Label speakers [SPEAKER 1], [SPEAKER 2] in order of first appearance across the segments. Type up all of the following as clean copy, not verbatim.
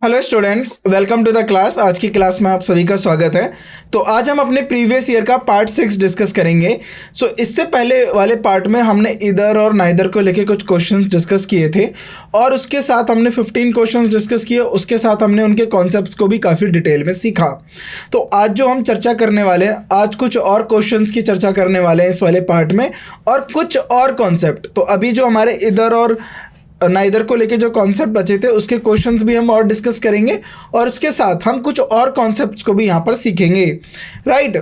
[SPEAKER 1] Hello students, welcome to the class. आज की class में आप सभी का स्वागत है। तो आज हम अपने प्रीवियस ईयर का पार्ट 6 डिस्कस करेंगे। इससे पहले वाले पार्ट में हमने इधर और नाइदर को लेके कुछ क्वेश्चंस डिस्कस किए थे और उसके साथ हमने 15 क्वेश्चंस डिस्कस किए। उसके साथ हमने उनके कॉन्सेप्ट्स को भी काफ़ी डिटेल में सीखा। तो आज जो हम चर्चा करने वाले हैं, आज कुछ और क्वेश्चंस की चर्चा करने वाले हैं इस वाले पार्ट में, और कुछ और कॉन्सेप्ट। तो अभी जो हमारे इधर और नाइदर को लेके जो कॉन्सेप्ट बचे थे उसके क्वेश्चंस भी हम और डिस्कस करेंगे और उसके साथ हम कुछ और कॉन्सेप्ट्स को भी यहाँ पर सीखेंगे, राइट।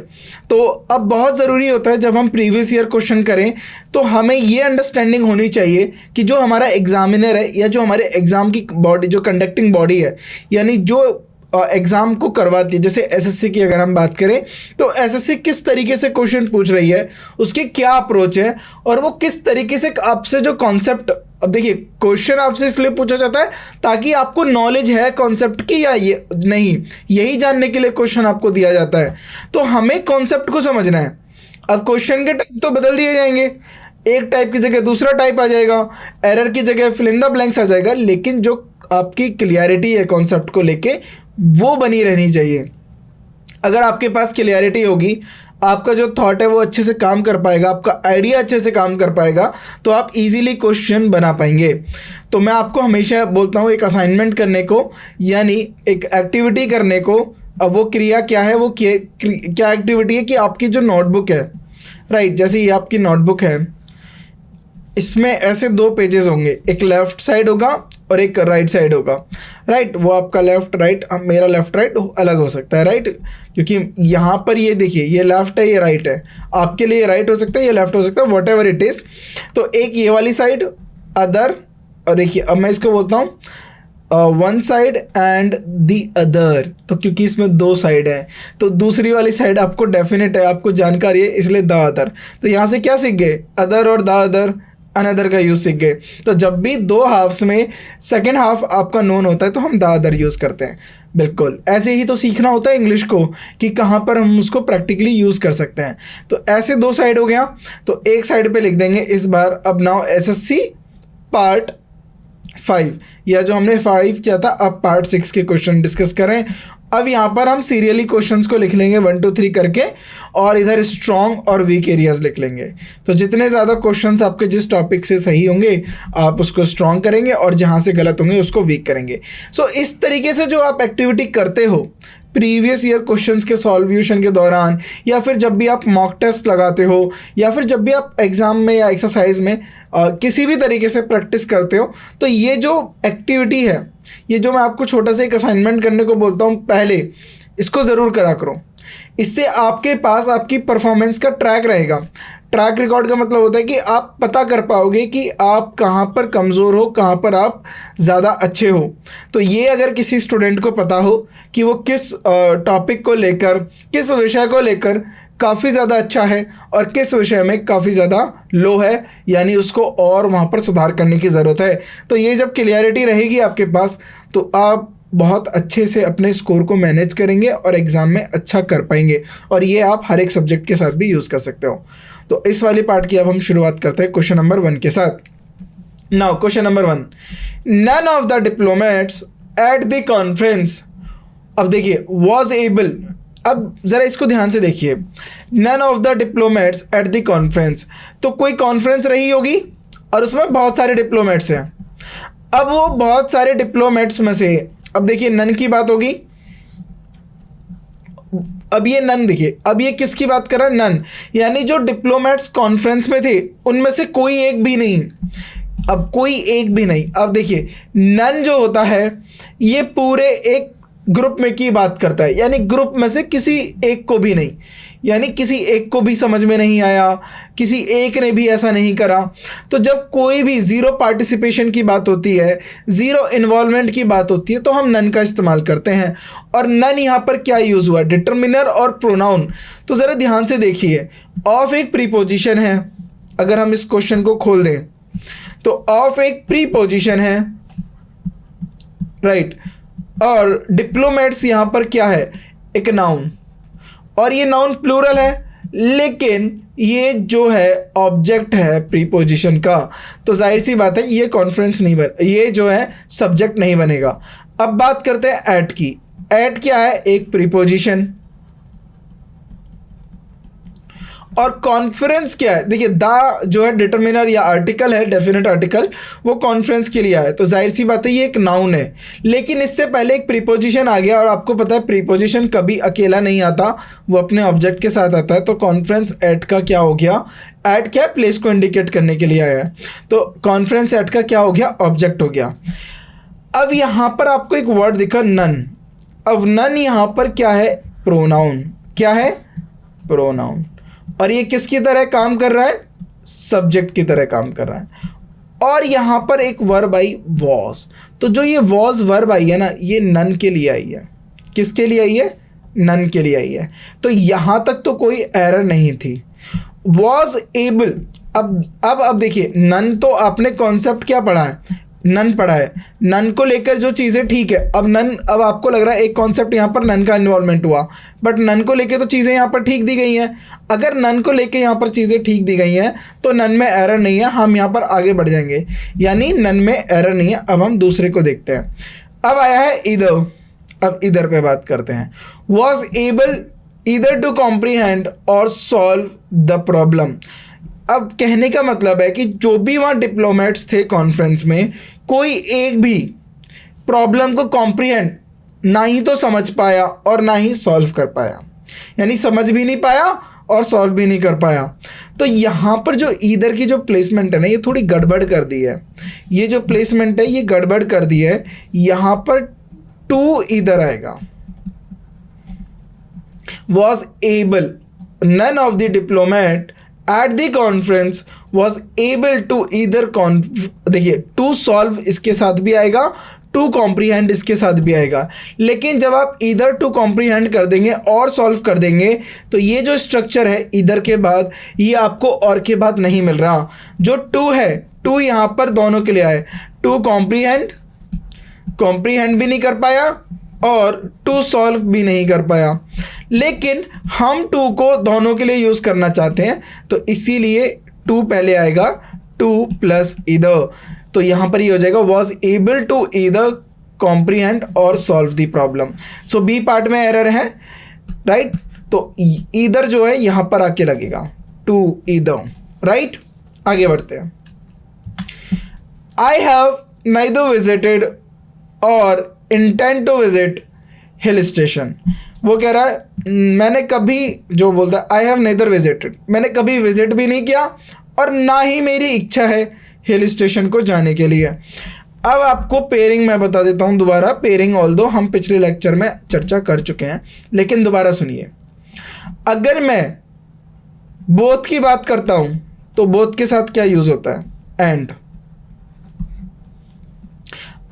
[SPEAKER 1] तो अब बहुत ज़रूरी होता है जब हम प्रीवियस ईयर क्वेश्चन करें तो हमें ये अंडरस्टैंडिंग होनी चाहिए कि जो हमारा एग्जामिनर है या जो हमारे एग्ज़ाम की बॉडी, जो कंडक्टिंग बॉडी है, यानी जो एग्ज़ाम को करवाती है, जैसे एसएससी की अगर हम बात करें तो एसएससी किस तरीके से क्वेश्चन पूछ रही है, उसकी क्या अप्रोच है और वो किस तरीके से आपसे जो कॉन्सेप्ट, अब देखिए क्वेश्चन आपसे इसलिए पूछा जाता है ताकि आपको नॉलेज है कॉन्सेप्ट की या ये नहीं, यही जानने के लिए क्वेश्चन आपको दिया जाता है। तो हमें कॉन्सेप्ट को समझना है। अब क्वेश्चन के टाइप तो बदल दिए जाएंगे, एक टाइप की जगह दूसरा टाइप आ जाएगा, एरर की जगह फिल इन द ब्लैंक्स आ जाएगा, लेकिन जो आपकी क्लियरिटी है कॉन्सेप्ट को लेके वो बनी रहनी चाहिए। अगर आपके पास क्लियरिटी होगी, आपका जो थॉट है वो अच्छे से काम कर पाएगा, आपका आइडिया अच्छे से काम कर पाएगा, तो आप इजीली क्वेश्चन बना पाएंगे। तो मैं आपको हमेशा बोलता हूँ एक असाइनमेंट करने को, यानी एक एक्टिविटी करने को। अब वो क्रिया क्या है, वो क्या एक्टिविटी है कि आपकी जो नोटबुक है, राइट, जैसे ये आपकी नोटबुक है, इसमें ऐसे दो पेजेस होंगे, एक लेफ्ट साइड होगा और एक राइट साइड होगा, राइट। वो आपका लेफ्ट राइट, मेरा लेफ्ट राइट अलग हो सकता है, राइट, क्योंकि यहाँ पर ये देखिए ये लेफ्ट है, ये राइट है, आपके लिए राइट हो सकता है, ये लेफ्ट हो सकता है, वॉट एवर इट इज़। तो एक ये वाली साइड अदर, और देखिए अब मैं इसको बोलता हूँ one side and the other. तो क्योंकि इसमें दो साइड है तो दूसरी वाली साइड आपको डेफिनेट है, आपको जानकारी है, इसलिए द अदर। तो यहाँ से क्या सीख गए, अदर और द अदर, अनदर का यूज़ सीख गए। तो जब भी दो हाफ्स में सेकेंड हाफ आपका नोन होता है तो हम द अदर यूज़ करते हैं। बिल्कुल ऐसे ही तो सीखना होता है इंग्लिश को, कि कहाँ पर हम उसको प्रैक्टिकली यूज़ कर सकते हैं। तो ऐसे दो साइड हो गया, तो एक साइड पे लिख देंगे इस बार अब नाउ एसएससी पार्ट 5, या जो हमने 5 किया था अब पार्ट 6 के क्वेश्चन डिस्कस करें। अब यहाँ पर हम सीरियली क्वेश्चंस को लिख लेंगे 1 2 3 करके, और इधर स्ट्रॉन्ग और वीक एरियाज लिख लेंगे। तो जितने ज़्यादा क्वेश्चंस आपके जिस टॉपिक से सही होंगे आप उसको स्ट्रॉन्ग करेंगे और जहाँ से गलत होंगे उसको वीक करेंगे। सो इस तरीके से जो आप एक्टिविटी करते हो प्रीवियस ईयर क्वेश्चंस के सॉल्यूशन के दौरान, या फिर जब भी आप मॉक टेस्ट लगाते हो, या फिर जब भी आप एग्ज़ाम में या एक्सरसाइज में किसी भी तरीके से प्रैक्टिस करते हो, तो ये जो एक्टिविटी है, ये जो मैं आपको छोटा सा एक असाइनमेंट करने को बोलता हूँ, पहले इसको ज़रूर करा करो। इससे आपके पास आपकी परफॉर्मेंस का ट्रैक रहेगा। ट्रैक रिकॉर्ड का मतलब होता है कि आप पता कर पाओगे कि आप कहाँ पर कमज़ोर हो, कहाँ पर आप ज़्यादा अच्छे हो। तो ये अगर किसी स्टूडेंट को पता हो कि वो किस टॉपिक को लेकर, किस विषय को लेकर काफ़ी ज़्यादा अच्छा है और किस विषय में काफ़ी ज़्यादा लो है, यानी उसको और वहाँ पर सुधार करने की ज़रूरत है, तो ये जब क्लियरिटी रहेगी आपके पास तो आप बहुत अच्छे से अपने स्कोर को मैनेज करेंगे और एग्ज़ाम में अच्छा कर पाएंगे। और ये आप हर एक सब्जेक्ट के साथ भी यूज़ कर सकते हो। तो इस वाली पार्ट की अब हम शुरुआत करते हैं क्वेश्चन नंबर 1 के साथ। Now question number 1, none of the diplomats at the conference, अब देखिए वॉज एबल, अब ज़रा इसको ध्यान से देखिए, none of the diplomats at the conference, तो कोई कॉन्फ्रेंस रही होगी और उसमें बहुत सारे डिप्लोमेट्स हैं। अब वो बहुत सारे डिप्लोमेट्स में से, अब देखिए नन की बात होगी, अब ये नन देखिए, अब ये किसकी बात कर रहा है, नन, यानी जो डिप्लोमेट्स कॉन्फ्रेंस में थे उनमें से कोई एक भी नहीं। अब कोई एक भी नहीं, अब देखिए नन जो होता है ये पूरे एक ग्रुप में की बात करता है, यानी ग्रुप में से किसी एक को भी नहीं, यानी किसी एक को भी समझ में नहीं आया, किसी एक ने भी ऐसा नहीं करा। तो जब कोई भी ज़ीरो पार्टिसिपेशन की बात होती है, ज़ीरो इन्वॉल्वमेंट की बात होती है, तो हम नन का इस्तेमाल करते हैं। और नन यहाँ पर क्या यूज़ हुआ, डिटर्मिनर और प्रोनाउन। तो ज़रा ध्यान से देखिए, ऑफ एक प्रीपोजिशन है, अगर हम इस क्वेश्चन को खोल दें तो ऑफ एक प्रीपोजिशन है, राइट, और डिप्लोमेट्स यहाँ पर क्या है, एक नाउन, और ये नाउन प्लूरल है, लेकिन ये जो है ऑब्जेक्ट है प्रीपोजिशन का, तो जाहिर सी बात है ये कॉन्फ्रेंस नहीं बन, ये जो है सब्जेक्ट नहीं बनेगा। अब बात करते हैं एट की। एट क्या है? एक प्रीपोजिशन। और कॉन्फ्रेंस क्या है? देखिए द जो है डिटर्मिनर या आर्टिकल है, डेफिनेट आर्टिकल, वो कॉन्फ्रेंस के लिए आया, तो जाहिर सी बात है ये एक नाउन है। लेकिन इससे पहले एक प्रीपोजिशन आ गया, और आपको पता है प्रीपोजिशन कभी अकेला नहीं आता, वो अपने ऑब्जेक्ट के साथ आता है। तो कॉन्फ्रेंस एट का क्या हो गया? एट क्या है? प्लेस को इंडिकेट करने के लिए आया है, तो कॉन्फ्रेंस एट का क्या हो गया? ऑब्जेक्ट हो गया। अब यहाँ पर आपको एक वर्ड दिखा, नन। अब नन यहाँ पर क्या है? प्रोनाउन। क्या है? प्रोनाउन। और ये किसकी तरह काम कर रहा है? सब्जेक्ट की तरह काम कर रहा है। और यहाँ पर एक वर्ब आई, वॉज। तो जो ये वॉज वर्ब आई है ना, ये नन के लिए आई है। किसके लिए आई है? नन के लिए आई है। तो यहाँ तक तो कोई एरर नहीं थी। Was able. अब देखिए, नन तो आपने कॉन्सेप्ट क्या पढ़ा है? नन पढ़ा है। नन को लेकर जो चीज़ें ठीक है, अब आपको लग रहा है एक कॉन्सेप्ट यहाँ पर नन का इन्वॉल्वमेंट हुआ, बट नन को लेकर तो चीज़ें यहाँ पर ठीक दी गई हैं। अगर नन को लेकर यहाँ पर चीज़ें ठीक दी गई हैं तो नन में एरर नहीं है, हम यहाँ पर आगे बढ़ जाएंगे, यानी नन में एरर नहीं है। अब हम दूसरे को देखते हैं। अब आया है इधर। अब इधर पे बात करते हैं। Was able either to comprehend or solve the problem. अब कहने का मतलब है कि जो भी वहाँ डिप्लोमेट्स थे कॉन्फ्रेंस में, कोई एक भी प्रॉब्लम को कॉम्प्रीहेंड ना ही तो समझ पाया और ना ही सॉल्व कर पाया, यानी समझ भी नहीं पाया और सॉल्व भी नहीं कर पाया। तो यहाँ पर जो ईदर की जो प्लेसमेंट है ना, ये थोड़ी गड़बड़ कर दी है। ये जो प्लेसमेंट है ये गड़बड़ कर दी है। यहाँ पर टू ईदर आएगा। Was able, none of the diplomat at the conference was able to either देखिए to solve इसके साथ भी आएगा, to comprehend इसके साथ भी आएगा। लेकिन जब आप either to comprehend कर देंगे और solve कर देंगे तो ये जो स्ट्रक्चर है इधर के बाद, ये आपको और के बाद नहीं मिल रहा। जो to है, to यहाँ पर दोनों के लिए आए। to comprehend भी नहीं कर पाया और टू सॉल्व भी नहीं कर पाया। लेकिन हम टू को दोनों के लिए यूज़ करना चाहते हैं, तो इसीलिए टू पहले आएगा, टू प्लस ईदर। तो यहाँ पर ये हो जाएगा was able to either comprehend or solve the problem. So B part में एरर है, राइट। तो ईदर जो है यहाँ पर आके लगेगा, टू ईदर, राइट। आगे बढ़ते हैं। I have neither visited or intent to visit hill station. वो कह रहा है मैंने कभी, जो बोलता है आई हैव नेदर विजिटेड, मैंने कभी विजिट भी नहीं किया और ना ही मेरी इच्छा है हिल स्टेशन को जाने के लिए। अब आपको पेयरिंग मैं बता देता हूँ दोबारा। पेयरिंग ऑल्दो हम पिछले लेक्चर में चर्चा कर चुके हैं, लेकिन दोबारा सुनिए। अगर मैं बोथ की बात करता हूँ तो बोथ के साथ क्या यूज़ होता है? एंड।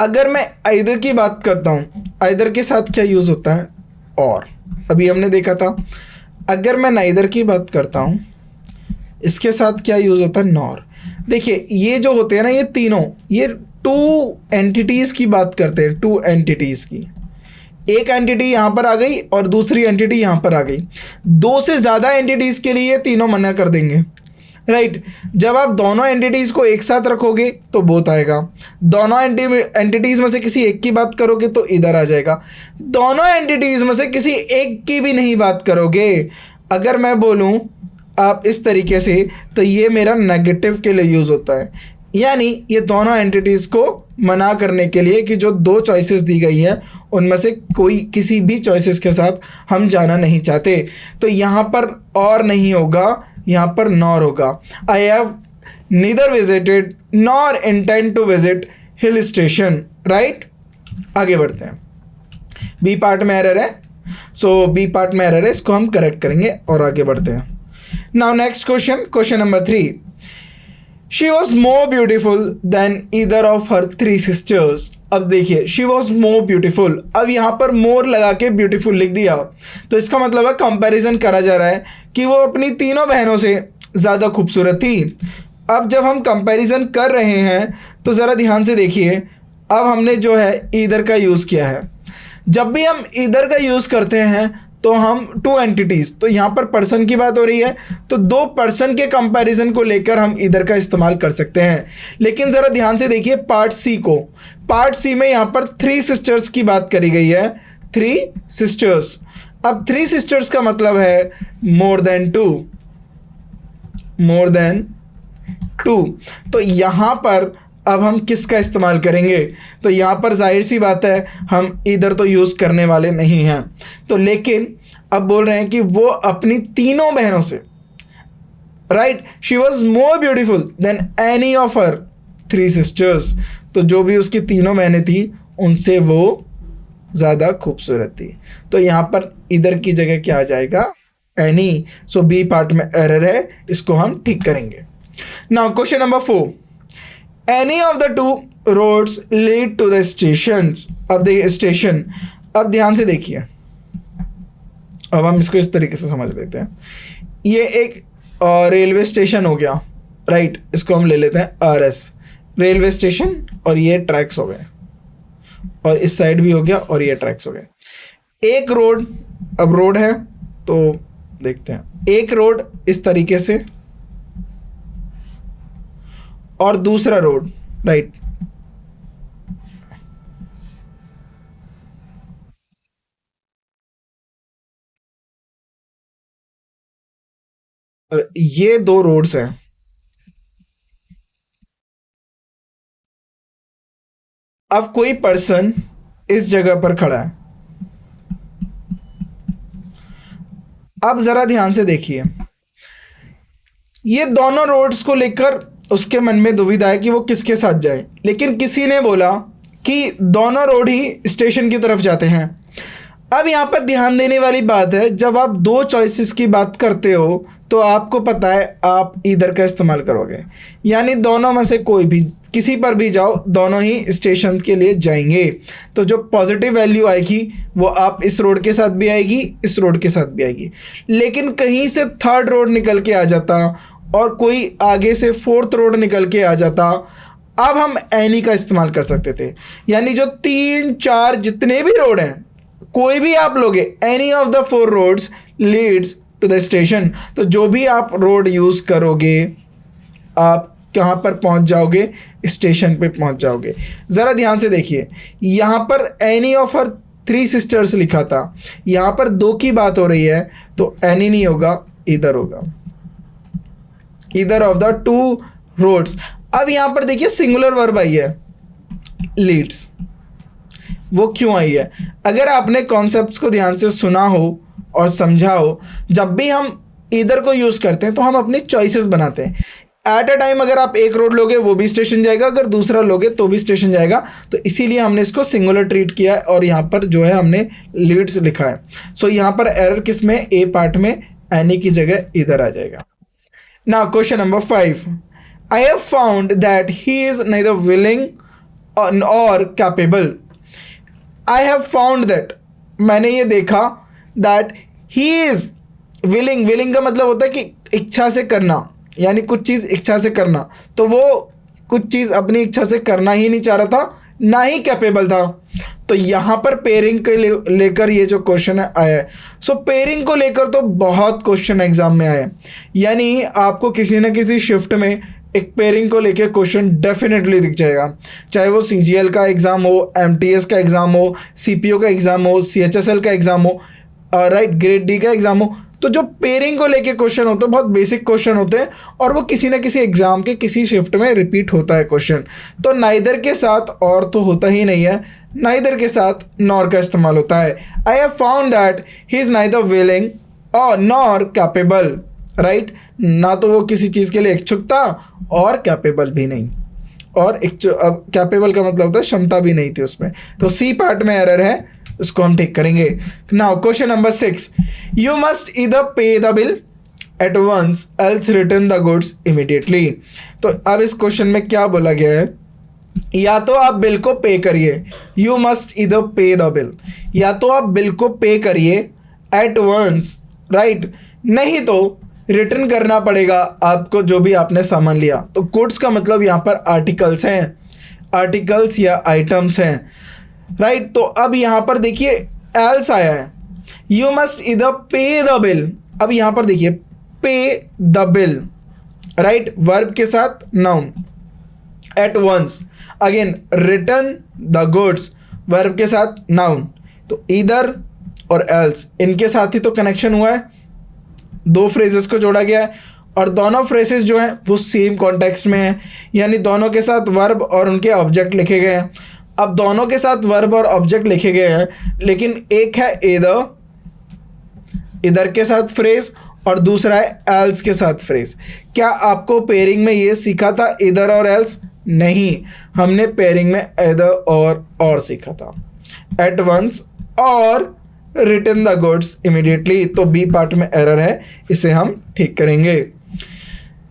[SPEAKER 1] अगर मैं आइदर की बात करता हूँ, आइदर के साथ क्या यूज़ होता है? और। अभी हमने देखा था। अगर मैं नाइदर की बात करता हूँ, इसके साथ क्या यूज़ होता है? नॉर। देखिए ये जो होते हैं ना, ये तीनों, ये टू एंटिटीज़ की बात करते हैं, टू एंटिटीज़ की। एक एंटिटी यहाँ पर आ गई और दूसरी एंटिटी यहाँ पर आ गई। दो से ज़्यादा एंटिटीज़ के लिए तीनों मना कर देंगे, राइट। जब आप दोनों एंटिटीज़ को एक साथ रखोगे तो बोथ आएगा। दोनों एंटिटीज़ में से किसी एक की बात करोगे तो इधर आ जाएगा। दोनों एंटिटीज़ में से किसी एक की भी नहीं बात करोगे, अगर मैं बोलूँ आप इस तरीके से, तो ये मेरा नेगेटिव के लिए यूज़ होता है। यानी ये दोनों एंटिटीज़ को मना करने के लिए कि जो दो चॉइसेस दी गई हैं उनमें से कोई किसी भी चॉइसेस के साथ हम जाना नहीं चाहते। तो यहाँ पर और नहीं होगा, यहाँ पर नॉर होगा। I have neither visited nor intent to visit hill station, right. आगे बढ़ते हैं। बी पार्ट में एरर है, सो बी पार्ट में एरर है, इसको हम करेक्ट करेंगे और आगे बढ़ते हैं। Now next question, question number 3। She was more beautiful than either of her 3 sisters. अब देखिए, शी वॉज मोर ब्यूटीफुल, अब यहाँ पर मोर लगा के ब्यूटीफुल लिख दिया, तो इसका मतलब है कंपैरिजन करा जा रहा है कि वो अपनी तीनों बहनों से ज़्यादा खूबसूरत थी। अब जब हम कंपैरिजन कर रहे हैं तो ज़रा ध्यान से देखिए, अब हमने जो है ईदर का यूज़ किया है। जब भी हम ईदर का यूज़ करते हैं तो हम टू एंटिटीज, तो यहाँ पर पर्सन की बात हो रही है तो दो पर्सन के कंपैरिजन को लेकर हम इधर का इस्तेमाल कर सकते हैं। लेकिन ज़रा ध्यान से देखिए पार्ट सी को, पार्ट सी में यहाँ पर 3 सिस्टर्स की बात करी गई है, 3 सिस्टर्स। अब 3 सिस्टर्स का मतलब है मोर देन 2, मोर देन 2। तो यहाँ पर अब हम किसका इस्तेमाल करेंगे, तो यहाँ पर जाहिर सी बात है हम इधर तो यूज़ करने वाले नहीं हैं। तो लेकिन अब बोल रहे हैं कि वो अपनी तीनों बहनों से, right, she was more beautiful than any of her 3 sisters, तो जो भी उसकी तीनों बहनें थी उनसे वो ज़्यादा खूबसूरत थी। तो यहाँ पर इधर की जगह क्या आ जाएगा, एनी। सो बी पार्ट में एरर है, इसको हम ठीक करेंगे। Now question number 4, any of the 2 roads lead to the stations. अब देखिए स्टेशन, अब ध्यान से देखिए, अब हम इसको इस तरीके से समझ लेते हैं। ये एक रेलवे स्टेशन हो गया, राइट, इसको हम ले लेते हैं RS, रेलवे स्टेशन, और ये ट्रैक्स हो गए, और इस साइड भी हो गया, और ये ट्रैक्स हो गए। एक रोड, अब रोड है तो देखते हैं, एक रोड इस तरीके से और दूसरा रोड, राइट, ये 2 रोड्स हैं। अब कोई पर्सन इस जगह पर खड़ा है। अब जरा ध्यान से देखिए, ये दोनों रोड्स को लेकर उसके मन में दुविधा है कि वो किसके साथ जाए, लेकिन किसी ने बोला कि दोनों रोड ही स्टेशन की तरफ जाते हैं। अब यहाँ पर ध्यान देने वाली बात है, जब आप 2 चॉइसेस की बात करते हो तो आपको पता है आप इधर का इस्तेमाल करोगे, यानी दोनों में से कोई भी, किसी पर भी जाओ, दोनों ही स्टेशन के लिए जाएंगे। तो जो पॉजिटिव वैल्यू आएगी वो आप इस रोड के साथ भी आएगी, इस रोड के साथ भी आएगी। लेकिन कहीं से 3rd रोड निकल के आ जाता और कोई आगे से 4th रोड निकल के आ जाता, अब हम एनी का इस्तेमाल कर सकते थे। यानी जो 3, 4 जितने भी रोड हैं, कोई भी आप लोगे, any of the 4 roads leads to the station. तो जो भी आप रोड यूज़ करोगे आप कहाँ पर पहुँच जाओगे, स्टेशन पे पहुँच जाओगे। ज़रा ध्यान से देखिए, यहाँ पर एनी ऑफ हर 3 सिस्टर्स लिखा था, यहाँ पर 2 की बात हो रही है, तो एनी नहीं होगा, इधर होगा, इधर ऑफ द 2 रोड्स। अब यहाँ पर देखिए सिंगुलर वर्ब आई है, लीड्स। वो क्यों आई है? अगर आपने कॉन्सेप्ट्स को ध्यान से सुना हो और समझा हो, जब भी हम इधर को यूज़ करते हैं तो हम अपनी चॉइसेस बनाते हैं। एट अ टाइम अगर आप एक रोड लोगे वो भी स्टेशन जाएगा, अगर दूसरा लोगे तो भी स्टेशन जाएगा, तो इसीलिए हमने इसको सिंगुलर ट्रीट किया है और यहाँ पर जो है हमने लीड्स लिखा है। सो यहाँ पर एरर किस में, ए पार्ट में, एनी की जगह इधर आ जाएगा। Now question number 5, I have found that he is neither willing और capable. I have found that, मैंने ये देखा, that he is willing, willing का मतलब होता है कि इच्छा से करना, यानी कुछ चीज़ इच्छा से करना, तो वो कुछ चीज़ अपनी इच्छा से करना ही नहीं चाह रहा था, ना ही कैपेबल था। तो यहाँ पर पेयरिंग के लेकर ये जो क्वेश्चन है आया है। सो पेयरिंग को लेकर तो बहुत क्वेश्चन एग्जाम में आए, यानी आपको किसी न किसी शिफ्ट में एक पेयरिंग को लेकर क्वेश्चन डेफिनेटली दिख जाएगा, चाहे वो CGL का एग्ज़ाम हो, MTS का एग्ज़ाम हो, CPO का एग्ज़ाम हो, CHSL का एग्ज़ाम हो, राइट, ग्रेड D का एग्ज़ाम हो। तो जो पेयरिंग को लेके क्वेश्चन होते हैं बहुत बेसिक क्वेश्चन होते हैं और वो किसी न किसी एग्जाम के किसी शिफ्ट में रिपीट होता है क्वेश्चन। तो नाइदर के साथ और तो होता ही नहीं है, नाइदर के साथ नॉर का इस्तेमाल होता है। I have found that he is neither willing और नॉर कैपेबल, राइट, ना तो वो किसी चीज़ के लिए इच्छुक था और कैपेबल भी नहीं, और अब कैपेबल का मतलब होता है क्षमता भी नहीं थी उसमें। तो सी पार्ट में एरर है, उसको हम ठीक करेंगे। Now question number 6, you must either pay the bill at once else return the goods immediately. तो अब इस क्वेश्चन में क्या बोला गया है, या तो आप बिल को पे करिए, you must either pay the bill, या तो आप बिल को पे करिए एट वंस, राइट, नहीं तो रिटर्न करना पड़ेगा आपको जो भी आपने सामान लिया। तो गुड्स का मतलब यहाँ पर आर्टिकल्स हैं, आर्टिकल्स या आइटम्स हैं, राइट। तो अब यहाँ पर देखिए एल्स आया है, यू मस्ट इधर पे द बिल। अब यहां पर देखिए पे द बिल, राइट, वर्ब के साथ noun, at once, again return the goods, verb के साथ नाउन, तो इधर और एल्स इनके साथ ही तो कनेक्शन हुआ है, दो फ्रेजेस को जोड़ा गया है और दोनों फ्रेजेस जो हैं वो सेम कॉन्टेक्स्ट में हैं, यानी दोनों के साथ वर्ब और उनके ऑब्जेक्ट लिखे गए हैं। अब दोनों के साथ वर्ब और ऑब्जेक्ट लिखे गए हैं, लेकिन एक है इधर, इधर के साथ फ्रेज, और दूसरा है एल्स के साथ फ्रेज। क्या आपको पेयरिंग में ये सीखा था इधर और एल्स? नहीं, हमने पेयरिंग में इधर और सीखा था, एट वंस और रिटर्न द गुड्स इमीडिएटली। तो बी पार्ट में एरर है, इसे हम ठीक करेंगे।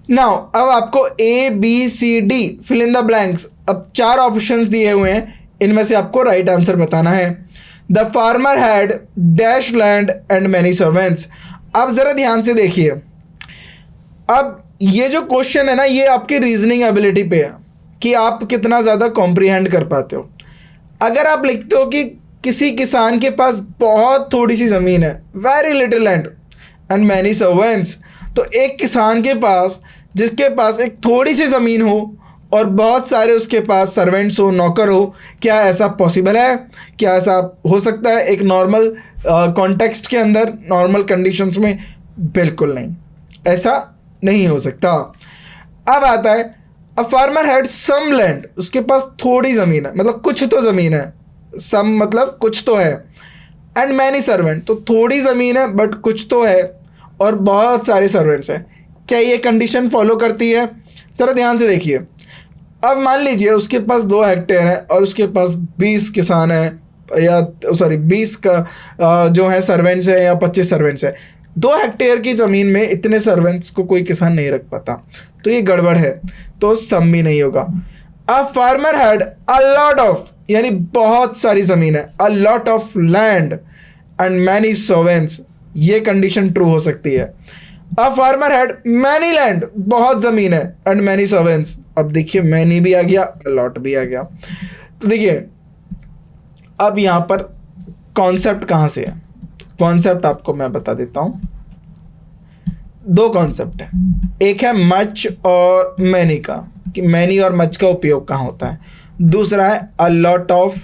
[SPEAKER 1] नाउ अब आपको A B C D fill in the blanks, अब 4 ऑप्शंस दिए हुए हैं, इनमें से आपको राइट आंसर बताना है। The farmer had dash land and many servants. अब जरा ध्यान से देखिए, अब ये जो क्वेश्चन है ना, ये आपकी रीजनिंग एबिलिटी पे है कि आप कितना ज़्यादा कॉम्प्रिहेंड कर पाते हो। अगर आप लिखते हो कि किसी किसान के पास बहुत थोड़ी सी ज़मीन है, very little land and many servants, तो एक किसान के पास जिसके पास एक थोड़ी सी ज़मीन हो और बहुत सारे उसके पास सर्वेंट्स हो, नौकर हो, क्या ऐसा पॉसिबल है? क्या ऐसा हो सकता है एक नॉर्मल कॉन्टेक्स्ट के अंदर, नॉर्मल कंडीशंस में? बिल्कुल नहीं, ऐसा नहीं हो सकता। अब आता है a farmer had some land, उसके पास थोड़ी ज़मीन है, मतलब कुछ तो ज़मीन है, सम मतलब कुछ तो है, एंड मैनी सर्वेंट, तो थोड़ी ज़मीन है बट कुछ तो है, और बहुत सारे सर्वेंट्स हैं। क्या ये कंडीशन फॉलो करती है? ज़रा ध्यान से देखिए। अब मान लीजिए उसके पास 2 हेक्टेयर है और उसके पास 20 किसान है, या सॉरी 20 का जो है सर्वेंट्स है, या 25 सर्वेंट्स है। 2 हेक्टेयर की ज़मीन में इतने सर्वेंट्स को कोई किसान नहीं रख पाता, तो ये गड़बड़ है, तो सम भी नहीं होगा। अ farmer had a lot of, यानी बहुत सारी ज़मीन है, अ lot of land and many servants, ये कंडीशन ट्रू हो सकती है। A farmer had many land, बहुत ज़मीन है, एंड मैनी सर्वेंट्स, अब देखिए मैनी भी आ गया, लॉट भी आ गया। तो देखिए अब यहाँ पर कॉन्सेप्ट कहाँ से है? कॉन्सेप्ट आपको मैं बता देता हूँ। 2 कॉन्सेप्ट है, एक है मच और मैनी का, कि मैनी और मच का उपयोग कहाँ होता है। दूसरा है अ lot of,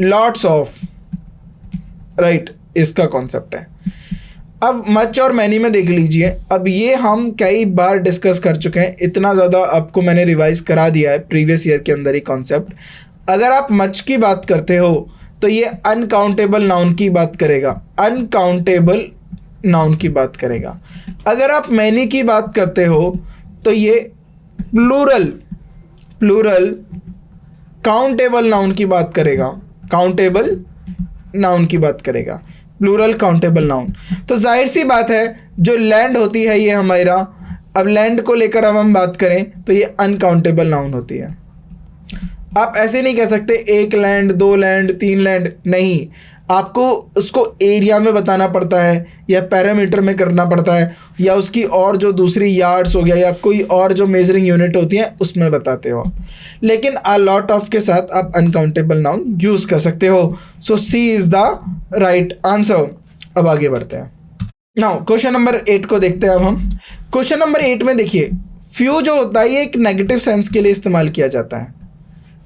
[SPEAKER 1] lots of, right, इसका कॉन्सेप्ट है। अब मच और मैनी में देख लीजिए, अब ये हम कई बार डिस्कस कर चुके हैं, इतना ज़्यादा आपको मैंने रिवाइज करा दिया है प्रीवियस ईयर के अंदर ही कॉन्सेप्ट। अगर आप मच की बात करते हो तो ये अनकाउंटेबल नाउन की बात करेगा, अनकाउंटेबल नाउन की बात करेगा। अगर आप मैनी की बात करते हो तो ये प्लूरल काउंटेबल नाउन की बात करेगा, काउंटेबल नाउन की बात करेगा, प्लूरल काउंटेबल नाउन। तो जाहिर सी बात है जो लैंड होती है ये हमारा, अब लैंड को लेकर अब हम बात करें तो ये अनकाउंटेबल नाउन होती है। आप ऐसे नहीं कह सकते 1 लैंड, 2 लैंड, 3 लैंड, नहीं, आपको उसको एरिया में बताना पड़ता है, या पैरामीटर में करना पड़ता है, या उसकी और जो दूसरी यार्ड्स हो गया, या कोई और जो मेजरिंग यूनिट होती है उसमें बताते हो। लेकिन अ लॉट ऑफ के साथ आप अनकाउंटेबल नाउन यूज़ कर सकते हो। सो सी इज़ द राइट आंसर। अब आगे बढ़ते हैं। नाउ क्वेश्चन नंबर 8 को देखते हैं अब हम। क्वेश्चन नंबर 8 में देखिए, फ्यू जो होता है ये एक नेगेटिव सेंस के लिए इस्तेमाल किया जाता है,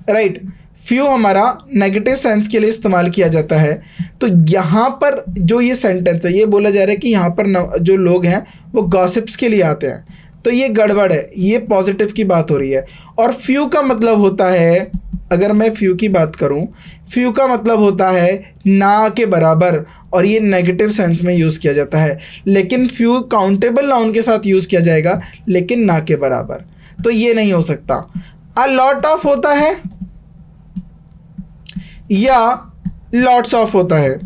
[SPEAKER 1] राइट। फ्यू हमारा नेगेटिव सेंस के लिए इस्तेमाल किया जाता है। तो यहाँ पर जो ये सेंटेंस है, ये बोला जा रहा है कि यहाँ पर जो लोग हैं वो गॉसिप्स के लिए आते हैं, तो ये गड़बड़ है, ये पॉजिटिव की बात हो रही है। और फ्यू का मतलब होता है, अगर मैं फ्यू की बात करूँ, फ्यू का मतलब होता है ना के बराबर, और ये नेगेटिव सेंस में यूज़ किया जाता है। लेकिन फ्यू काउंटेबल नाउन के साथ यूज़ किया जाएगा, लेकिन ना के बराबर, तो ये नहीं हो सकता। अ लॉट ऑफ होता है या लॉट्स ऑफ होता है,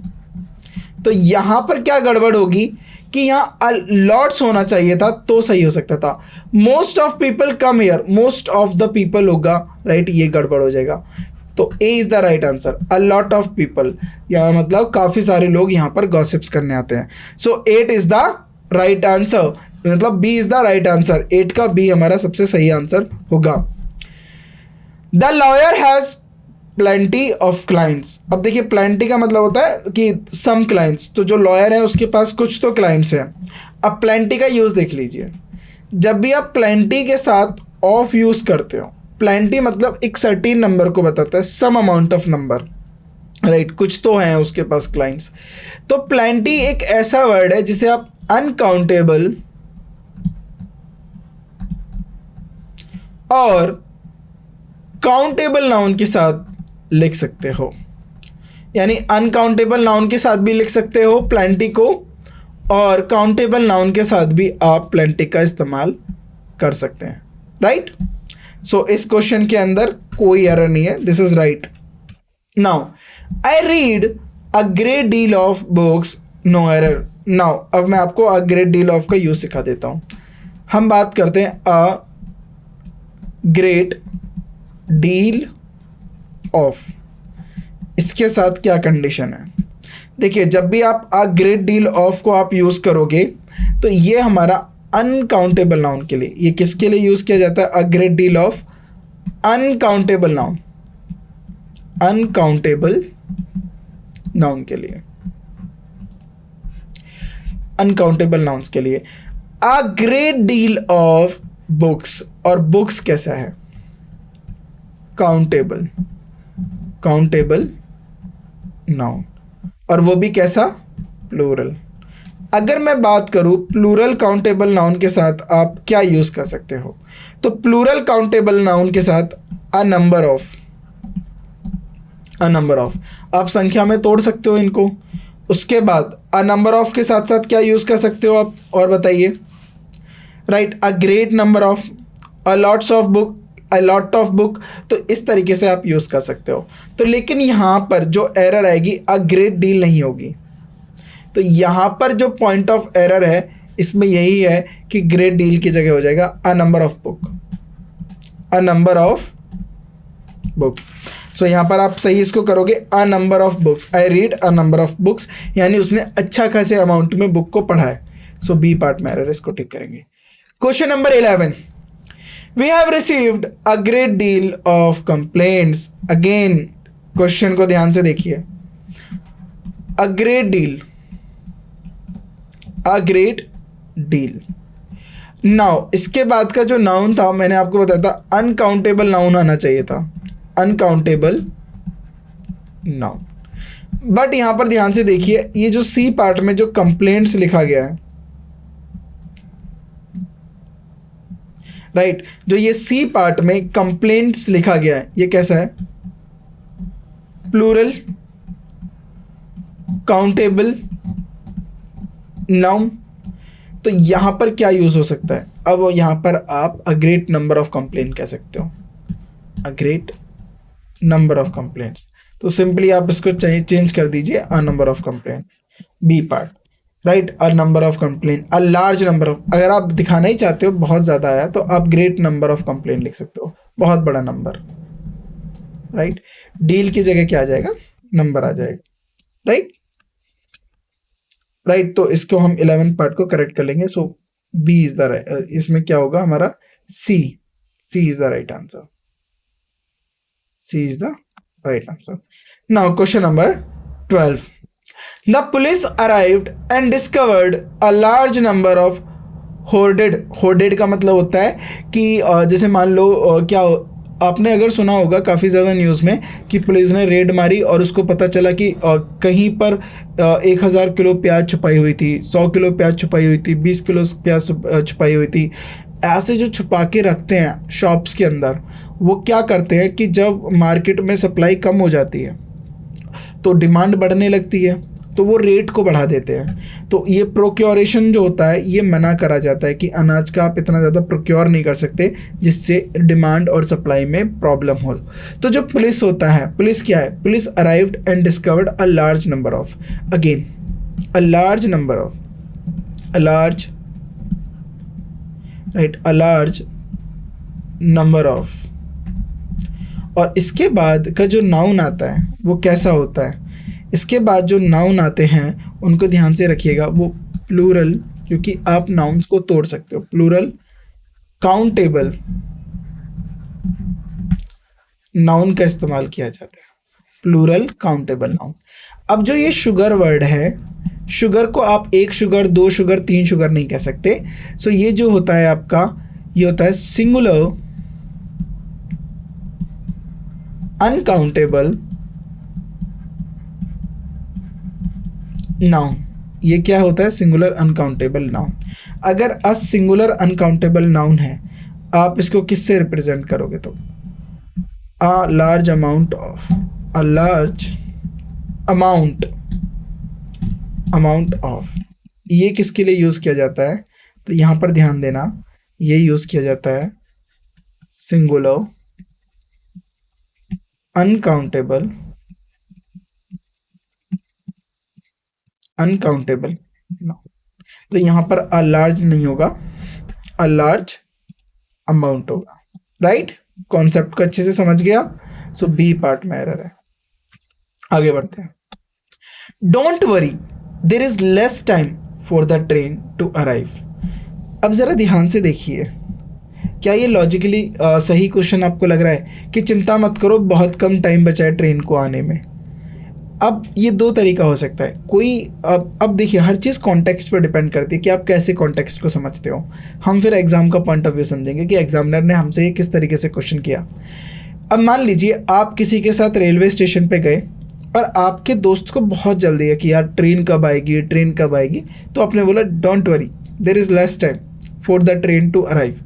[SPEAKER 1] तो यहां पर क्या गड़बड़ होगी कि यहां लॉट्स होना चाहिए था तो सही हो सकता था। Most of people come here, most of the people होगा, राइट, ये गड़बड़ हो जाएगा। तो A is the right answer, a lot of people, या मतलब काफी सारे लोग यहां पर गॉसिप्स करने आते हैं। So 8 is the right answer, मतलब B is the right answer. 8 का बी हमारा सबसे सही आंसर होगा। The lawyer has plenty of clients. अब देखिए प्लेंटी का मतलब होता है कि सम क्लाइंट्स, तो जो लॉयर है उसके पास कुछ तो क्लाइंट्स हैं। अब प्लेंटी का यूज़ देख लीजिए, जब भी आप प्लेंटी के साथ ऑफ यूज़ करते हो, प्लेंटी मतलब एक सर्टेन नंबर को बताता है, some amount of number, right, कुछ तो हैं उसके पास क्लाइंट्स। तो प्लेंटी एक ऐसा वर्ड है जिसे आप अनकाउंटेबल और काउंटेबल नाउन के साथ लिख सकते हो। यानी अनकाउंटेबल नाउन के साथ भी लिख सकते हो प्लेंटी को, और काउंटेबल नाउन के साथ भी आप प्लेंटी का इस्तेमाल कर सकते हैं, राइट। सो इस क्वेश्चन के अंदर कोई एरर नहीं है, this is right. Now I read a great deal of books, no error. Now अब मैं आपको अ ग्रेट डील ऑफ का यूज सिखा देता हूं। हम बात करते हैं अ ग्रेट डील ऑफ, इसके साथ क्या कंडीशन है। देखिए जब भी आप अ ग्रेट डील ऑफ को आप यूज़ करोगे तो ये हमारा अनकाउंटेबल नाउन के लिए, ये किसके लिए यूज़ किया जाता है, अ great deal of uncountable noun, uncountable noun के लिए, अनकाउंटेबल नाउन्स के लिए। अ ग्रेट डील ऑफ बुक्स, और बुक्स कैसा है, काउंटेबल, काउंटेबल नाउन, और वो भी कैसा, प्लूरल। अगर मैं बात करूं प्लूरल काउंटेबल नाउन के साथ आप क्या यूज कर सकते हो, तो प्लूरल काउंटेबल नाउन के साथ अ number of, a number of, आप संख्या में तोड़ सकते हो इनको। उसके बाद अ नंबर ऑफ के साथ साथ क्या यूज कर सकते हो आप, और बताइए, right, a great number of, a lots of book, a lot of book. तो इस तरीके से आप यूज़ कर सकते हो। तो लेकिन यहाँ पर जो एरर आएगी अ ग्रेट डील नहीं होगी। तो यहाँ पर जो पॉइंट ऑफ एरर है इसमें यही है कि ग्रेट डील की जगह हो जाएगा a number of book, a number of book. So यहाँ पर आप सही इसको करोगे, a number of books, I read a number of books, यानी उसने अच्छा खासे अमाउंट में बुक को पढ़ा है। सो बी पार्ट में एरर, इसको ठीक करेंगे। Question number 11, we have received a great deal of complaints। again question को ध्यान से देखिए, a great deal, a great deal। Now इसके बाद का जो नाउन था मैंने आपको बताया था अनकाउंटेबल नाउन आना चाहिए था, अनकाउंटेबल नाउन। बट यहां पर ध्यान से देखिए, ये जो सी पार्ट में जो कंप्लेंट्स लिखा गया है, राइट, जो ये सी पार्ट में कंप्लेंट्स लिखा गया है, ये कैसा है, प्लूरल काउंटेबल नाउन। तो यहां पर क्या यूज हो सकता है, अब यहां पर आप a great number of complaint कह सकते हो, a great number of complaints. तो सिंपली आप इसको चेंज कर दीजिए, a number of complaint, B part, right, a number of complain, a large number of, अगर आप दिखाना ही चाहते हो बहुत ज़्यादा आया तो आप ग्रेट नंबर ऑफ कंप्लेन लिख सकते हो, बहुत बड़ा नंबर, राइट। डील की जगह क्या आ जाएगा, नंबर आ जाएगा, राइट, राइट। तो इसको हम 11th पार्ट को करेक्ट कर लेंगे। So B is the right, इसमें क्या होगा हमारा, C, C is the right answer, C is the right answer. Now question number 12, The police arrived and discovered a large number of hoarded, hoarded का मतलब होता है कि जैसे मान लो क्या आपने अगर सुना होगा काफ़ी ज़्यादा न्यूज़ में कि पुलिस ने रेड मारी और उसको पता चला कि कहीं पर 1000 किलो प्याज छुपाई हुई थी, 100 किलो प्याज छुपाई हुई थी, 20 किलो प्याज छुपाई हुई थी। ऐसे जो छुपा के रखते हैं शॉप्स के अंदर, वो क्या करते हैं कि जब मार्केट में सप्लाई कम हो जाती है तो डिमांड बढ़ने लगती है, तो वो रेट को बढ़ा देते हैं। तो ये प्रोक्योरेशन जो होता है ये मना करा जाता है कि अनाज का आप इतना ज़्यादा प्रोक्योर नहीं कर सकते जिससे डिमांड और सप्लाई में प्रॉब्लम हो। तो जो पुलिस होता है, पुलिस क्या है, police arrived and discovered a large number of, again a large number of, a large, right, a large number of. और इसके बाद का जो नाउन आता है वो कैसा होता है, इसके बाद जो नाउन आते हैं उनको ध्यान से रखिएगा, वो प्लूरल, क्योंकि आप नाउन्स को तोड़ सकते हो, प्लूरल काउंटेबल नाउन का इस्तेमाल किया जाता है, प्लूरल काउंटेबल नाउन। अब जो ये शुगर वर्ड है, शुगर को आप एक शुगर, दो शुगर, तीन शुगर नहीं कह सकते। सो ये जो होता है आपका, ये होता है सिंगुलर अनकाउंटेबल नाउन। ये क्या होता है? Singular uncountable noun. अगर अ सिंगुलर अनकाउंटेबल नाउन है, आप इसको किससे रिप्रेजेंट करोगे? तो अ large amount of, a large amount, amount of, ये किसके लिए यूज किया जाता है? तो यहां पर ध्यान देना, ये यूज किया जाता है सिंगुलर अनकाउंटेबल, अनकाउंटेबल। तो यहां पर अ लार्ज नहीं होगा, अ लार्ज अमाउंट होगा। राइट? कॉन्सेप्ट को अच्छे से समझ गया? सो बी पार्ट में एरर है। आगे बढ़ते हैं। Don't worry, there is less time for the train to arrive. अब जरा ध्यान से देखिए, क्या ये लॉजिकली सही क्वेश्चन आपको लग रहा है कि चिंता मत करो, बहुत कम टाइम बचा है ट्रेन को आने में? अब ये दो तरीका हो सकता है। कोई अब देखिए, हर चीज़ कॉन्टेक्स्ट पर डिपेंड करती है कि आप कैसे कॉन्टेक्स्ट को समझते हो। हम फिर एग्जाम का पॉइंट ऑफ व्यू समझेंगे कि एग्जामिनर ने हमसे ये किस तरीके से क्वेश्चन किया। अब मान लीजिए आप किसी के साथ रेलवे स्टेशन पे गए और आपके दोस्त को बहुत जल्दी है कि यार ट्रेन कब आएगी, ट्रेन कब आएगी। तो आपने बोला don't worry, there is less time for the train to arrive.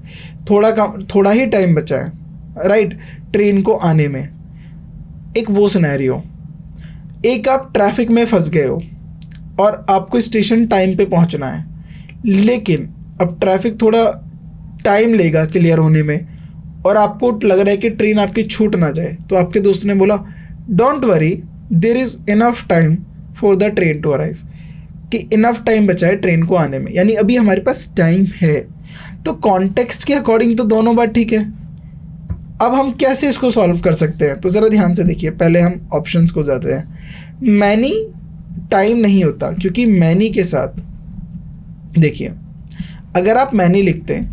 [SPEAKER 1] थोड़ा ही टाइम बचा है, राइट, ट्रेन को आने में। एक वो सिनेरियो। एक आप ट्रैफिक में फंस गए हो और आपको स्टेशन टाइम पे पहुंचना है, लेकिन अब ट्रैफिक थोड़ा टाइम लेगा क्लियर होने में और आपको लग रहा है कि ट्रेन आपकी छूट ना जाए। तो आपके दोस्त ने बोला don't worry, there is enough time for the train to arrive, कि इनफ टाइम बचा है ट्रेन को आने में, यानी अभी हमारे पास टाइम है। तो कॉन्टेक्स्ट के अकॉर्डिंग तो दोनों बात ठीक है। अब हम कैसे इसको सॉल्व कर सकते हैं? तो ज़रा ध्यान से देखिए, पहले हम ऑप्शंस को जाते हैं। मैनी टाइम नहीं होता, क्योंकि मैनी के साथ देखिए, अगर आप मैनी लिखते हैं,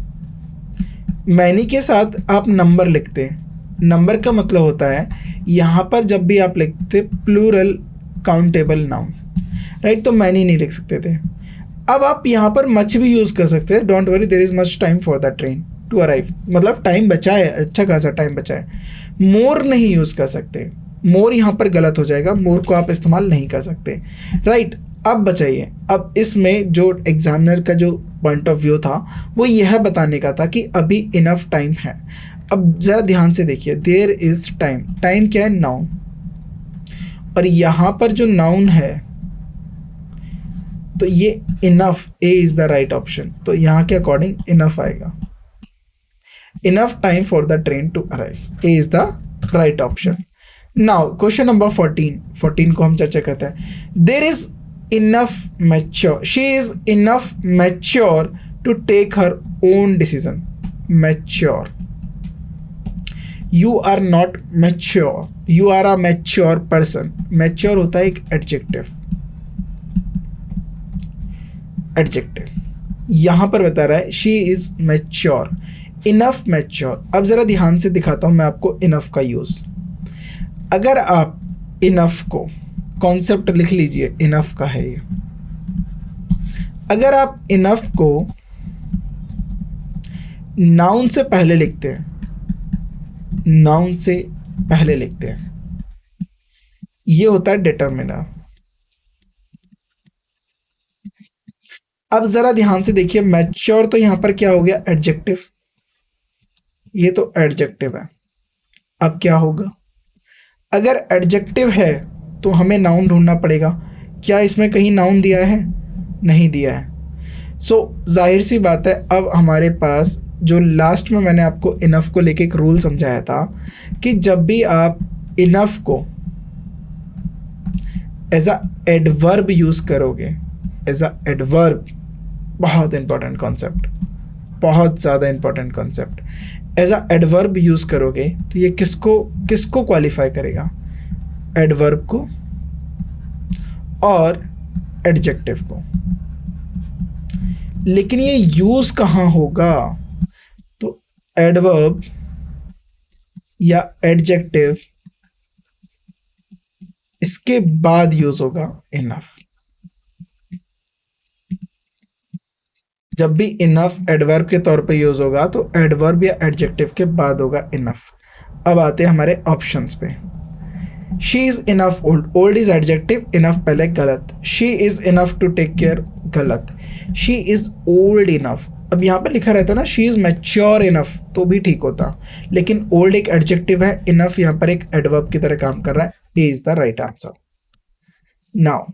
[SPEAKER 1] मैनी के साथ आप नंबर लिखते हैं। नंबर का मतलब होता है यहाँ पर जब भी आप लिखते प्लूरल काउंटेबल नाउन, राइट, तो मैनी नहीं लिख सकते थे। अब आप यहाँ पर मच भी यूज़ कर सकते हैं, don't worry there is much time for the train to arrive, मतलब टाइम बचा है, अच्छा खासा टाइम बचा है। मोर नहीं यूज़ कर सकते, मोर यहाँ पर गलत हो जाएगा, मोर को आप इस्तेमाल नहीं कर सकते, राइट। अब बचाइए, अब इसमें जो एग्जामिनर का जो पॉइंट ऑफ व्यू था वो यह बताने का था कि अभी इनफ टाइम है। अब ज़रा ध्यान से देखिए, देयर इज़ टाइम, टाइम क्या है? नाउन। और यहाँ पर जो नाउन है तो ये enough, A is the right option, तो यहाँ के अकॉर्डिंग इनफ आएगा। enough time for the train to arrive, A is the right option. Now question number 14 को हम चर्चा करते हैं। There is enough mature, she is enough mature to take her own decision. Mature, you are not mature, you are a mature person. Mature होता है एक adjective, यहाँ पर बता रहा है she is mature, enough mature. अब ज़रा ध्यान से दिखाता हूँ मैं आपको इनफ का यूज़। अगर आप इनफ को, कॉन्सेप्ट लिख लीजिए, इनफ का है ये। अगर आप इनफ को नाउन से पहले लिखते हैं, नाउन से पहले लिखते हैं, ये होता है डिटरमिनर। अब ज़रा ध्यान से देखिए, मैच्योर तो यहाँ पर क्या हो गया? एडजेक्टिव, ये तो एडजेक्टिव है। अब क्या होगा? अगर एडजेक्टिव है तो हमें नाउन ढूंढना पड़ेगा। क्या इसमें कहीं नाउन दिया है? नहीं दिया है। सो जाहिर सी बात है, अब हमारे पास जो लास्ट में मैंने आपको इनफ को लेके एक रूल समझाया था कि जब भी आप इनफ को एज अ एडवर्ब यूज़ करोगे, एज अ एडवर्ब, बहुत इंपॉर्टेंट कॉन्सेप्ट, बहुत ज़्यादा important concept, as a adverb use करोगे तो ये किसको क्वालिफाई करेगा? एडवर्ब को और एडजेक्टिव को। लेकिन ये यूज़ कहाँ होगा? तो एडवर्ब या एडजेक्टिव इसके बाद यूज होगा इनफ। जब भी इनफ एडवर्ब के तौर पे यूज होगा तो एडवर्ब या एडजेक्टिव के बाद होगा इनफ। अब आते हैं हमारे ऑप्शंस पे। She is enough old, old is adjective, enough पहले गलत। She is enough to take care, गलत। शी इज ओल्ड इनफ, अब यहाँ पे लिखा रहता ना शी इज मैच्योर इनफ तो भी ठीक होता, लेकिन ओल्ड एक एडजेक्टिव है, इनफ यहाँ पर एक एडवर्ब की तरह काम कर रहा है। A is the right answer. Now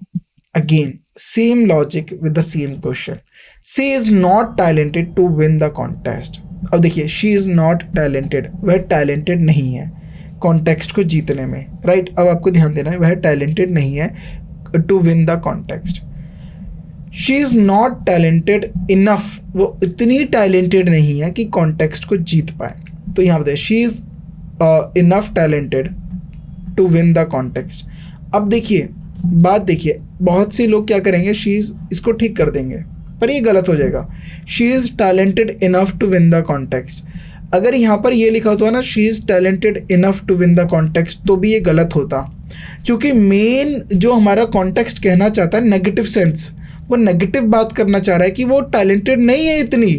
[SPEAKER 1] again same logic with the same question. She is not talented to win the contest. अब देखिए शी इज नॉट टैलेंटेड, वह टैलेंटेड नहीं है कॉन्टेक्स्ट को जीतने में, राइट। अब आपको ध्यान देना है वह टैलेंटेड नहीं है to win the context. She is not talented enough, वो इतनी टैलेंटेड नहीं है कि कॉन्टेक्स्ट को जीत पाए। तो यहाँ पे she is enough talented to win the context. अब देखिए बात देखिए, बहुत से लोग क्या करेंगे शी इज इसको ठीक कर देंगे, पर ये गलत हो जाएगा। She is talented enough to win the context, अगर यहाँ पर ये लिखा होता है ना she is talented enough to win the context तो भी ये गलत होता, क्योंकि मेन जो हमारा कॉन्टेक्स्ट कहना चाहता है नेगेटिव सेंस, वो नेगेटिव बात करना चाह रहा है कि वो टैलेंटेड नहीं है इतनी।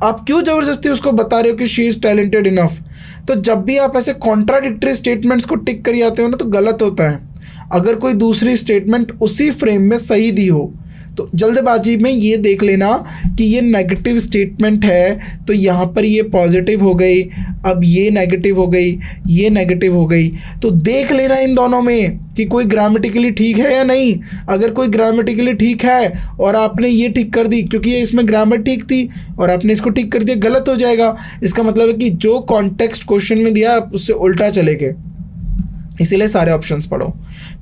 [SPEAKER 1] आप क्यों ज़बरदस्ती उसको बता रहे हो कि शी इज़ टैलेंटेड इनफ? तो जब भी आप ऐसे कॉन्ट्राडिक्टरी स्टेटमेंट्स को टिक कर आते हो ना तो गलत होता है। अगर कोई दूसरी स्टेटमेंट उसी फ्रेम में सही दी हो तो जल्दबाजी में ये देख लेना कि ये नेगेटिव स्टेटमेंट है तो यहाँ पर ये पॉजिटिव हो गई, अब ये नेगेटिव हो गई, ये नेगेटिव हो गई, तो देख लेना इन दोनों में कि कोई ग्रामेटिकली ठीक है या नहीं। अगर कोई ग्रामेटिकली ठीक है और आपने ये ठीक कर दी क्योंकि ये इसमें ग्रामर ठीक थी और आपने इसको ठीक कर दिया, गलत हो जाएगा। इसका मतलब है कि जो कॉन्टेक्स्ट क्वेश्चन में दिया आप उससे उल्टा चले गए, इसीलिए सारे ऑप्शंस पढ़ो।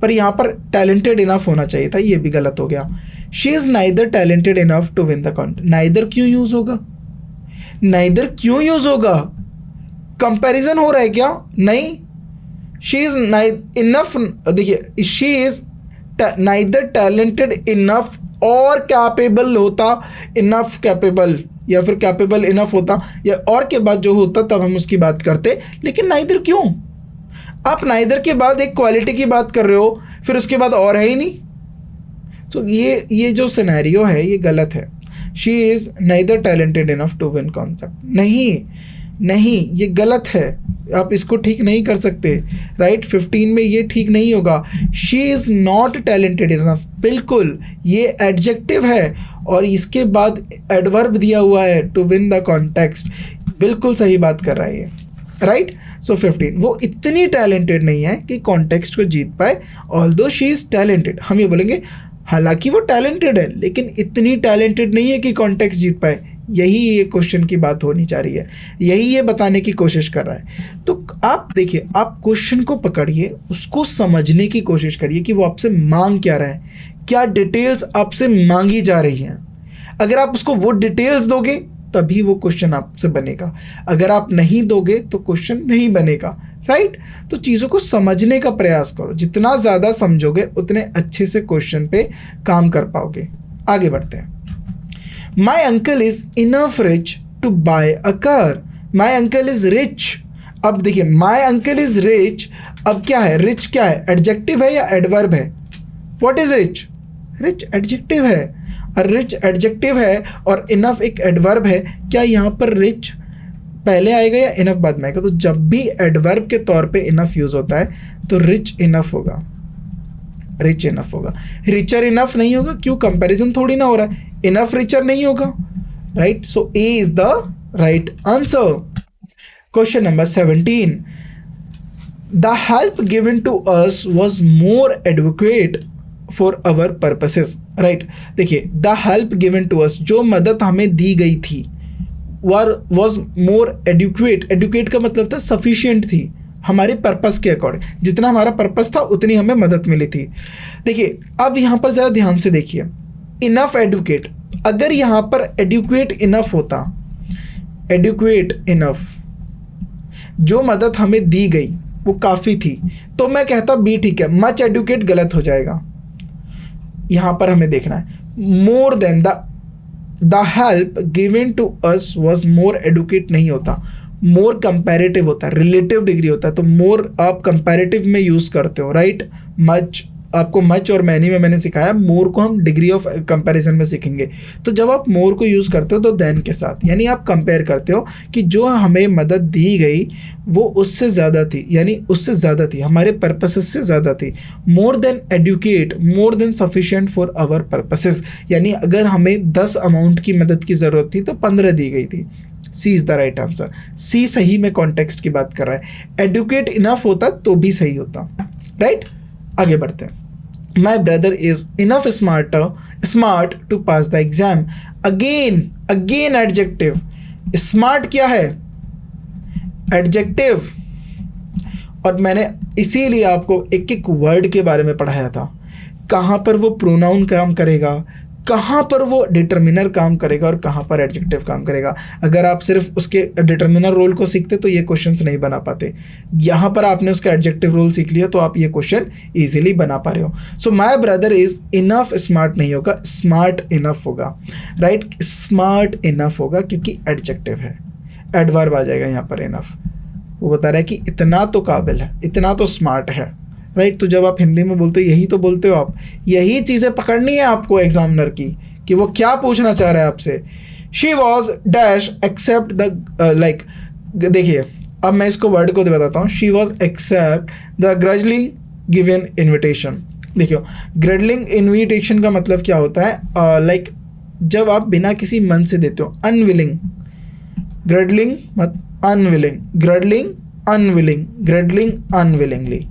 [SPEAKER 1] पर यहाँ पर टैलेंटेड इनफ होना चाहिए था, ये भी गलत हो गया। She is neither talented enough to win the contest, neither क्यों यूज होगा? नाइदर क्यों यूज होगा? कंपैरिजन हो रहा है क्या? नहीं, शी इज इनफ, देखिए she is neither talented enough और कैपेबल होता, इनफ कैपेबल या फिर कैपेबल इनफ होता, या और के बाद जो होता तब हम उसकी बात करते, लेकिन नाइदर क्यों? आप नाइदर के बाद एक क्वालिटी की बात कर रहे हो, फिर उसके बाद और है ही नहीं। तो ये जो सिनेरियो है ये गलत है। She is neither talented enough to win concept, नहीं ये गलत है, आप इसको ठीक नहीं कर सकते, राइट। 15 में ये ठीक नहीं होगा। She is not talented enough, बिल्कुल ये एडजेक्टिव है और इसके बाद एडवर्ब दिया हुआ है टू विन द कॉन्टेक्स्ट, बिल्कुल सही बात कर रहा है ये, राइट। सो 15 वो इतनी टैलेंटेड नहीं है कि कॉन्टेक्स्ट को जीत पाए, ऑल्दो शी इज़ टैलेंटेड। हम ये बोलेंगे हालांकि वो टैलेंटेड है लेकिन इतनी टैलेंटेड नहीं है कि कॉन्टेक्स्ट जीत पाए। यही ये क्वेश्चन की बात होनी चाह रही है, यही ये बताने की कोशिश कर रहा है। तो आप देखिए, आप क्वेश्चन को पकड़िए, उसको समझने की कोशिश करिए कि वो आपसे मांग क्या रहा है, क्या डिटेल्स आपसे मांगी जा रही हैं। अगर आप उसको वो डिटेल्स दोगे तभी वो क्वेश्चन आपसे बनेगा, अगर आप नहीं दोगे तो क्वेश्चन नहीं बनेगा, राइट। तो चीज़ों को समझने का प्रयास करो, जितना ज़्यादा समझोगे उतने अच्छे से क्वेश्चन पे काम कर पाओगे। आगे बढ़ते हैं। My uncle is enough rich to buy a car, my uncle is rich. अब देखिए माई अंकल इज रिच, अब क्या है, रिच क्या है, एडजेक्टिव है या एडवर्ब है? What is rich? Rich adjective है, और रिच एडजेक्टिव है और इनफ एक एडवर्ब है। क्या यहाँ पर रिच पहले आएगा या इनफ बाद में आएगा? तो जब भी एडवर्ब के तौर पे इनफ यूज होता है तो रिच इनफ होगा, रिच इनफ होगा। रिचर इनफ नहीं होगा, क्यों? कंपैरिजन थोड़ी ना हो रहा है, इनफ रिचर नहीं होगा, right. So A is the right answer. Question number 17, the help given to us was more educate for our purposes, right. देखिए the help given to us, जो मदद हमें दी गई थी, वॉज मोर एडुकेट, एडुकेट का मतलब था सफिशिएंट थी, हमारे पर्पस के अकॉर्डिंग, जितना हमारा पर्पस था उतनी हमें मदद मिली थी। देखिए अब यहाँ पर ज़रा ध्यान से देखिए, इनफ एडुकेट, अगर यहाँ पर एडुकेट इनफ होता, एडुकेट इनफ, जो मदद हमें दी गई वो काफ़ी थी, तो मैं कहता बी ठीक है। मच एडुकेट गलत हो जाएगा, यहाँ पर हमें देखना है more than the help given to us was more educate नहीं होता, मोर कंपैरेटिव होता है, रिलेटिव डिग्री होता है, तो मोर आप कंपैरेटिव में यूज़ करते हो, राइट। मच, आपको मच और मैनी में मैंने सिखाया, मोर को हम डिग्री ऑफ कंपैरिजन में सीखेंगे। तो जब आप मोर को यूज़ करते हो तो देन के साथ, यानी आप कंपेयर करते हो कि जो हमें मदद दी गई वो उससे ज़्यादा थी, यानी उससे ज़्यादा थी, हमारे पर्पसेस से ज़्यादा थी। More than educate, more than sufficient for our purposes, यानी अगर हमें 10 अमाउंट की मदद की ज़रूरत थी तो 15 दी गई थी। सी इज़ द राइट आंसर। सी सही में कॉन्टेक्स्ट की बात कर रहा है। एडुकेट इनफ होता तो भी सही होता, राइट। आगे बढ़ते हैं। My brother is enough smart to pass the exam. Again adjective. Smart क्या है? Adjective. और मैंने इसीलिए आपको एक एक वर्ड के बारे में पढ़ाया था, कहाँ पर वो प्रोनाउन काम करेगा, कहाँ पर वो डिटर्मिनर काम करेगा और कहाँ पर एडजेक्टिव काम करेगा। अगर आप सिर्फ उसके डिटर्मिनर रोल को सीखते तो ये क्वेश्चंस नहीं बना पाते। यहाँ पर आपने उसका एडजेक्टिव रोल सीख लिया तो आप ये क्वेश्चन इजीली बना पा रहे हो। So my brother is enough smart नहीं होगा, स्मार्ट इनफ होगा, राइट। स्मार्ट इनफ होगा क्योंकि एडजेक्टिव है, एडवर्ब आ जाएगा यहाँ पर इनफ। वो बता रहा है कि इतना तो काबिल है, इतना तो स्मार्ट है, राइट। तो जब आप हिंदी में बोलते हो यही तो बोलते हो आप, यही चीज़ें पकड़नी है आपको एग्जामिनर की कि वो क्या पूछना चाह रहा है आपसे। She was dash accept the like, देखिए अब मैं इसको वर्ड को बताता हूँ। She was accept the grudging given invitation. देखियो ग्रजलिंग इन्विटेशन का मतलब क्या होता है, लाइक जब आप बिना किसी मन से देते हो, अनविलिंग, ग्रडलिंग मत unwilling, grudging unwilling, grudging unwillingly,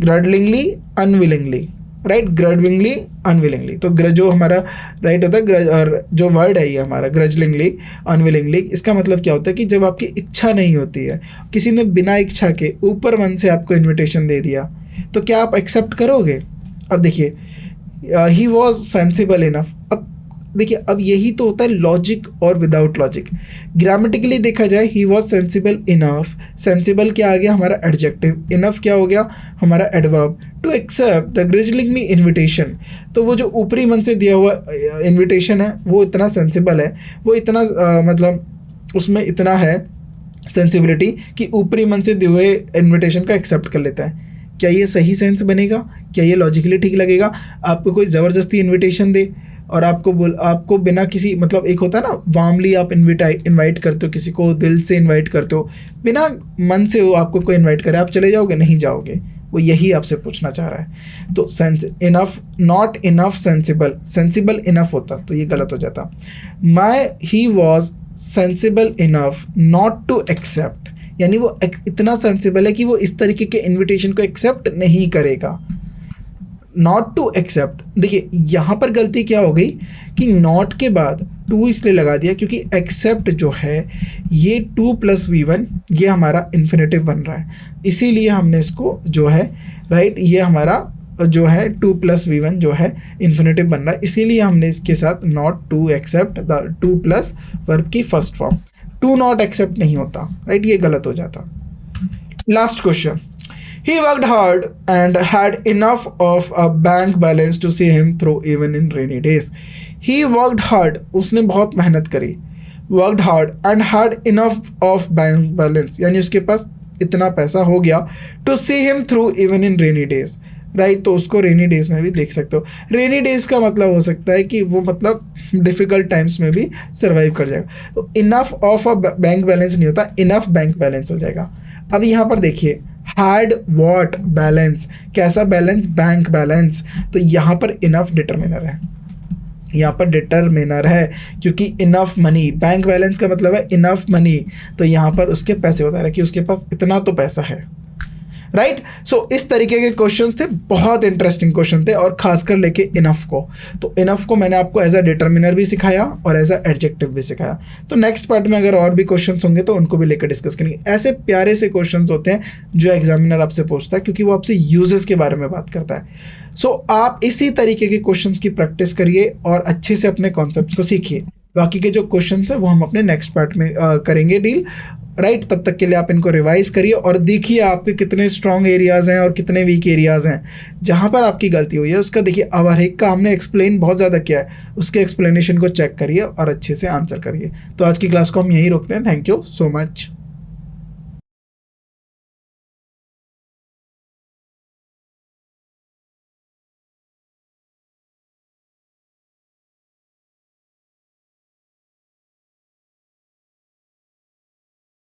[SPEAKER 1] grudgingly unwillingly, right. Grudgingly unwillingly, तो जो हमारा राइट होता है और जो वर्ड है ये हमारा ग्रजलिंगली अनविलिंगली, इसका मतलब क्या होता है कि जब आपकी इच्छा नहीं होती है, किसी ने बिना इच्छा के ऊपर मन से आपको इन्विटेशन दे दिया तो क्या आप एक्सेप्ट करोगे। अब देखिए ही वॉज सेंसिबल इनफ। अब देखिए अब यही तो होता है लॉजिक और विदाउट लॉजिक। ग्रामेटिकली देखा जाए ही वॉज सेंसिबल इनफ, सेंसिबल क्या आ गया हमारा एडजेक्टिव, इनफ क्या हो गया हमारा adverb, to accept the grudgingly invitation. तो वो जो ऊपरी मन से दिया हुआ इन्विटेशन है वो इतना सेंसिबल है, वो इतना मतलब उसमें इतना है सेंसिबिलिटी कि ऊपरी मन से दिए हुए इन्विटेशन को एक्सेप्ट कर लेता है। क्या ये सही सेंस बनेगा, क्या ये लॉजिकली ठीक लगेगा। आपको कोई ज़बरदस्ती इन्विटेशन दे और आपको बिना किसी मतलब एक होता है ना वार्मली आप इनवाइट करते हो किसी को, दिल से इनवाइट करते हो, बिना मन से वो आपको कोई इनवाइट करे आप चले जाओगे, नहीं जाओगे। वो यही आपसे पूछना चाह रहा है। तो enough, not enough sensible, sensible enough होता तो ये गलत हो जाता। He was sensible enough not to accept, यानी वो इतना सेंसिबल है कि वो इस तरीके के इन्विटेशन को एक्सेप्ट नहीं करेगा। नॉट टू एक्सेप्ट, देखिए यहाँ पर गलती क्या हो गई कि नॉट के बाद टू इसलिए लगा दिया क्योंकि एक्सेप्ट जो है ये 2 + V1 ये हमारा इन्फिनेटिव बन रहा है, इसीलिए हमने इसको जो है राइट ये हमारा जो है 2 + V1 जो है इन्फिनेटिव बन रहा है, इसीलिए हमने इसके साथ not to accept the 2+ verb की first form, to not accept नहीं होता, राइट, ये गलत हो जाता। Last question, he worked hard and had enough of a bank balance to see him through even in rainy days. He worked hard, उसने बहुत मेहनत करी, worked hard and had enough of bank balance, यानी उसके पास इतना पैसा हो गया to see him through even in rainy days, right. तो उसको रेनी डेज में भी देख सकते हो। रेनी डेज का मतलब हो सकता है कि वो मतलब डिफ़िकल्ट टाइम्स में भी सर्वाइव कर जाएगा। तो enough of a bank balance नहीं होता, इनफ बैंक बैलेंस हो जाएगा। अब यहाँ पर देखिए हैड वॉट बैलेंस, कैसा बैलेंस, बैंक बैलेंस, तो यहाँ पर इनफ डिटर्मिनर है, यहाँ पर डिटर्मिनर है क्योंकि इनफ मनी, बैंक बैलेंस का मतलब है इनफ मनी, तो यहाँ पर उसके पैसे बता रहे हैं कि उसके पास इतना तो पैसा है, राइट। सो इस तरीके के क्वेश्चंस थे, बहुत इंटरेस्टिंग क्वेश्चन थे और खासकर लेके इनफ को। तो इनफ को मैंने आपको एज अ डिटर्मिनर भी सिखाया और एज अ एडजेक्टिव भी सिखाया। तो नेक्स्ट पार्ट में अगर और भी क्वेश्चंस होंगे तो उनको भी लेकर डिस्कस करेंगे। ऐसे प्यारे से क्वेश्चंस होते हैं जो एग्जामिनर आपसे पूछता है क्योंकि वो आपसे यूजेस के बारे में बात करता है। सो आप इसी तरीके के क्वेश्चंस की प्रैक्टिस करिए और अच्छे से अपने कॉन्सेप्ट्स को सीखिए। बाकी के जो क्वेश्चंस हैं वो हम अपने नेक्स्ट पार्ट में करेंगे डील, राइट। तब तक के लिए आप इनको रिवाइज करिए और देखिए आपके कितने स्ट्रॉन्ग एरियाज़ हैं और कितने वीक एरियाज़ हैं। जहाँ पर आपकी गलती हुई है उसका देखिए, अब हर एक का हमने एक्सप्लेन बहुत ज़्यादा किया है, उसके एक्सप्लेनेशन को चेक करिए और अच्छे से आंसर करिए। तो आज की क्लास को हम यहीं रोकते हैं। Thank you so much.